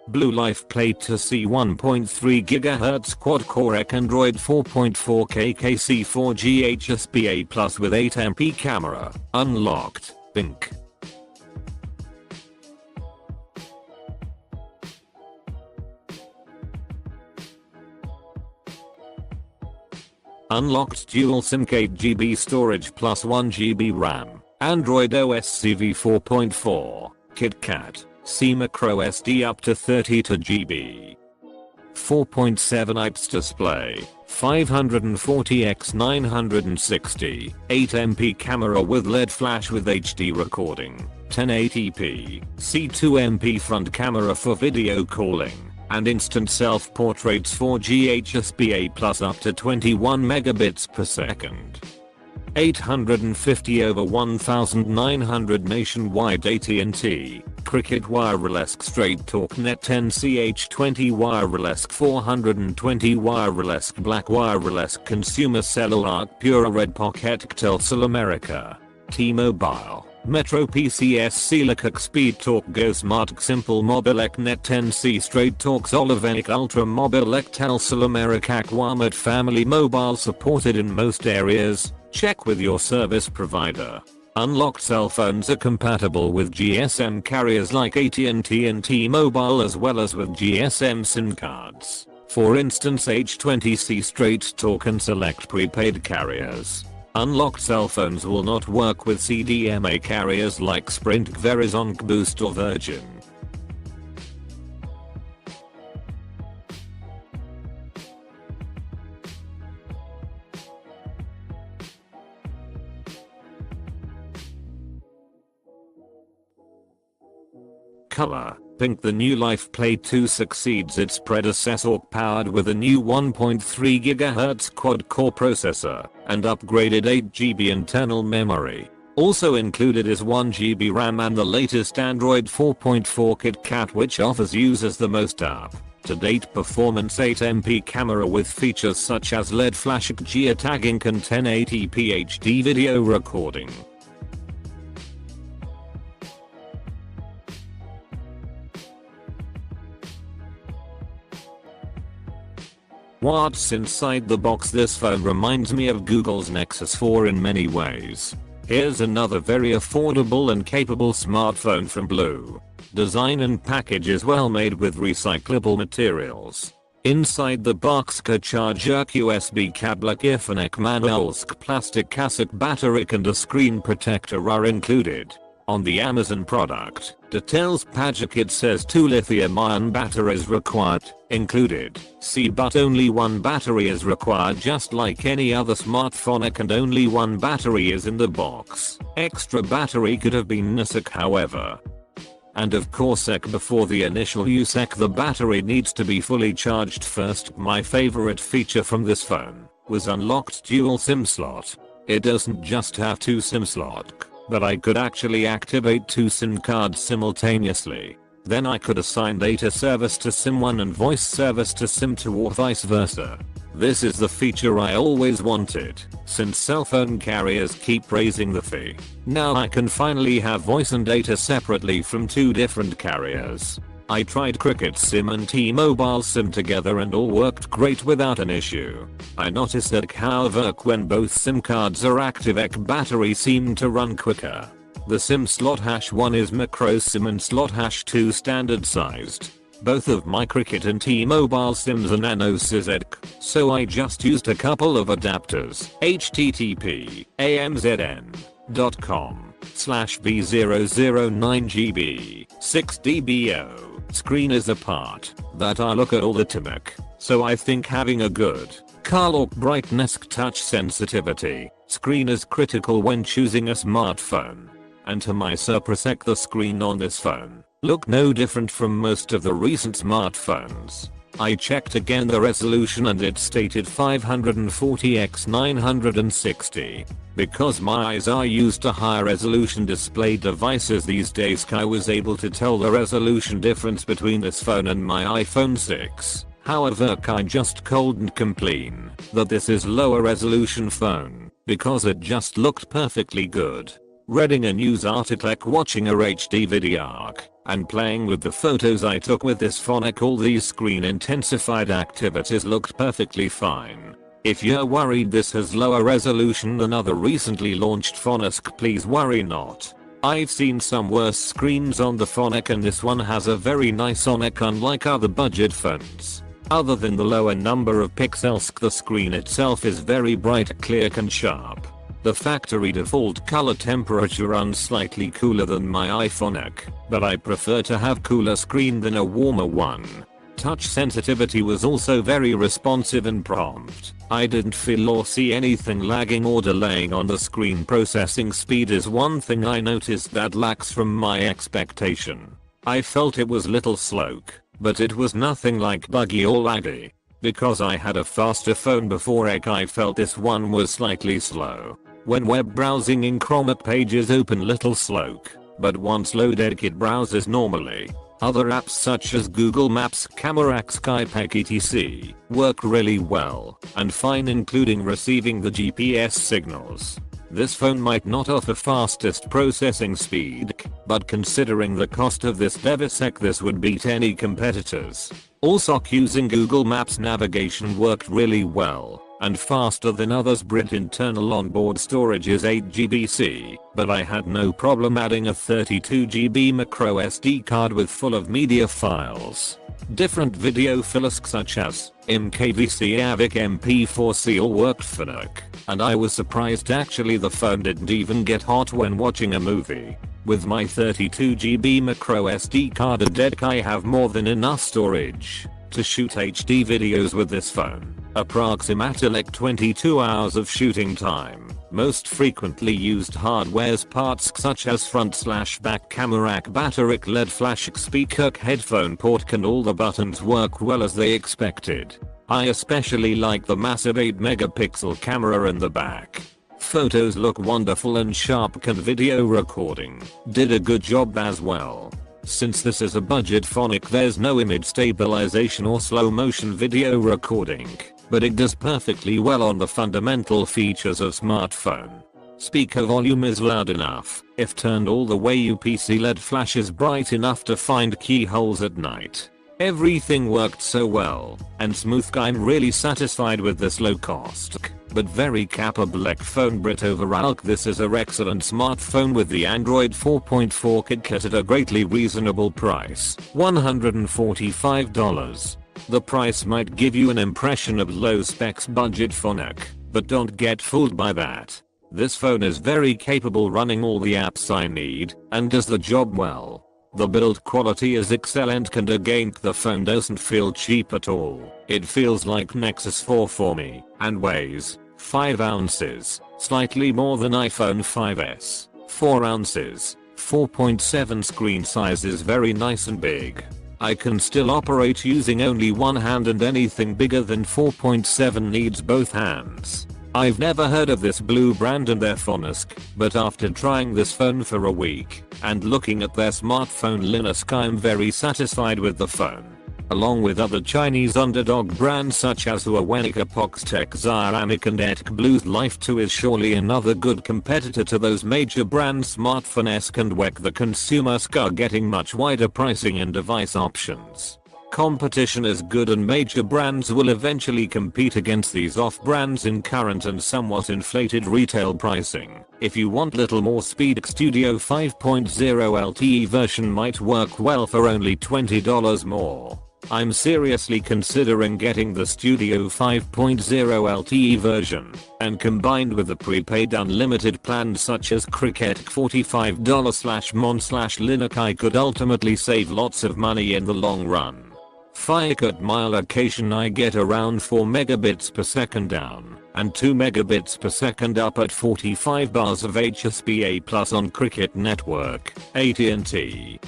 Blue Life Plate to C 1.3 GHz quad Corec Android 4.4K KC4G HSPA Plus with 8MP camera. Unlocked. Pink. Unlocked dual SIMc 8GB storage plus 1GB RAM. Android OS CV 4.4. KitKat. C microSD up to 32GB. 4.7 IPS display. 540x960. 8MP camera with LED flash with HD recording. 1080p. C2MP front camera for video calling. And instant self-portraits 4G HSPA plus up to 21 megabits per second. 850 over 1900 nationwide AT&T, Cricket Wirelessc Straight Talk Net 10 CH20 Wirelessc 420 Wirelessc Black Wirelessc Consumer Cellularc Purec Pocketc Telcel America, T-Mobile, MetroPCSc Lycac Speedtalkc Go Smartc Simple Mobilec Net 10C Straight Talks Olivetic Ultra Mobilec Telcel Americac Walmart Family Mobile supported in most areas. Check with your service provider. Unlocked cell phones are compatible with GSM carriers like AT&T and T-Mobile as well as with GSM SIM cards. For instance H20C Straight Talk and select prepaid carriers. Unlocked cell phones will not work with CDMA carriers like Sprint, Verizon, Boost or Virgin. Color, pink. The new Life Plate 2 succeeds its predecessor powered with a new 1.3 GHz quad-core processor and upgraded 8GB internal memory. Also included is 1GB RAM and the latest Android 4.4 KitKat which offers users the most up-to-date performance 8MP camera with features such as LED flash geotagging and 1080p HD video recording. What's inside the box? This phone reminds me of Google's Nexus 4 in many ways. Here's another very affordable and capable smartphone from Blue. Design and package is well made with recyclable materials. Inside the box charger, USB cable, Electronikz manualsk, plastic cassette battery and a screen protector are included. On the Amazon product details page it says 2 lithium-ion batteries required, included. See, but only one battery is required just like any other smartphone and only one battery is in the box. Extra battery could have been NSEC however. And of course before the initial use the battery needs to be fully charged first. My favorite feature from this phone was unlocked dual SIM slot. It doesn't just have 2 SIM slots, but I could actually activate 2 SIM cards simultaneously. Then I could assign data service to SIM 1 and voice service to SIM 2 or vice versa. This is the feature I always wanted, since cell phone carriers keep raising the fee. Now I can finally have voice and data separately from 2 different carriers. I tried Cricket SIM and T-Mobile SIM together and all worked great without an issue. I noticed that however when both SIM cards are active battery seemed to run quicker. The SIM slot #1 is micro SIM and slot #2 standard sized. Both of my Cricket and T-Mobile SIMs are nano SIMc, so I just used a couple of adapters. http://amzn.com/v009gb 6dbo. Screen is a part that I look at all the time, so I think having a good color brightness touch sensitivity screen is critical when choosing a smartphone. And to my surprise the screen on this phone look no different from most of the recent smartphones. I checked again the resolution and it stated 540x960. Because my eyes are used to higher resolution display devices these days, I was able to tell the resolution difference between this phone and my iPhone 6. However, I just couldn't complain that this is lower resolution phone because it just looked perfectly good. reading a news article, watching a HD video, and playing with the photos I took with this phone. All these screen intensified activities looked perfectly fine. If you're worried this has lower resolution than other recently launched phones, please worry not. I've seen some worse screens on the phone and this one has a very nice on unlike other budget phones. Other than the lower number of pixels, the screen itself is very bright, clear and sharp. The factory default color temperature runs slightly cooler than my iPhone, but I prefer to have cooler screen than a warmer one. Touch sensitivity was also very responsive and prompt. I didn't feel or see anything lagging or delaying on the screen. Processing speed is one thing I noticed that lacks from my expectation. I felt it was little slow, but it was nothing like buggy or laggy. Because I had a faster phone before, I felt this one was slightly slow. When web browsing in Chrome, pages open little slow, but once loaded it browses normally. Other apps such as Google Maps, Camerac, Skype etc. work really well and fine, including receiving the GPS signals. This phone might not offer fastest processing speed, but considering the cost of this device, this would beat any competitors. Also, using Google Maps navigation worked really well and faster than others. Internal onboard storage is 8GB, but I had no problem adding a 32GB microSD card with full of media files. Different video files such as MKVC, AVIC, MP4C all worked fine, and I was surprised actually the phone didn't even get hot when watching a movie. With my 32GB microSD card added, I have more than enough storage to shoot HD videos with this phone. Approximately 22 hours of shooting time. Most frequently used hardware's parts such as front/back camera, battery, LED flash, speaker, headphone port, and all the buttons work well as they expected. I especially like the massive 8-megapixel camera in the back. Photos look wonderful and sharp, and video recording did a good job as well. Since this is a budget phone, there's no image stabilization or slow motion video recording, but it does perfectly well on the fundamental features of smartphone. Speaker volume is loud enough. If turned all the way, UPC LED flash is bright enough to find keyholes at night. Everything worked so well and smooth. I'm really satisfied with this low cost but very capable phone. Overall, this is an excellent smartphone with the Android 4.4 kit at a greatly reasonable price, $145. The price might give you an impression of low specs budget phone, but don't get fooled by that. This phone is very capable, running all the apps I need and does the job well. The build quality is excellent, and again the phone doesn't feel cheap at all. It feels like Nexus 4 for me and weighs 5 ounces, slightly more than iPhone 5s. 4 ounces, 4.7. Screen size is very nice and big. I can still operate using only one hand, and anything bigger than 4.7 needs both hands. I've never heard of this blue brand and their phones, but after trying this phone for a week and looking at their smartphone Lycac, I'm very satisfied with the phone. Along with other Chinese underdog brands such as Huawei, Pocketc, Xiaomi and ETC, Blue Life 2 is surely another good competitor to those major brands. Smartphone and WEC the consumers are getting much wider pricing and device options. Competition is good, and major brands will eventually compete against these off-brands in current and somewhat inflated retail pricing. If you want little more speed, Studio 5.0 LTE version might work well for only $20 more. I'm seriously considering getting the Studio 5.0 LTE version, and combined with the prepaid unlimited plans such as Cricket $45/mon/Lycac, I could ultimately save lots of money in the long run. At my location I get around 4 megabits per second down and 2 megabits per second up at 45 bars of HSPA plus on Cricket network, AT&T.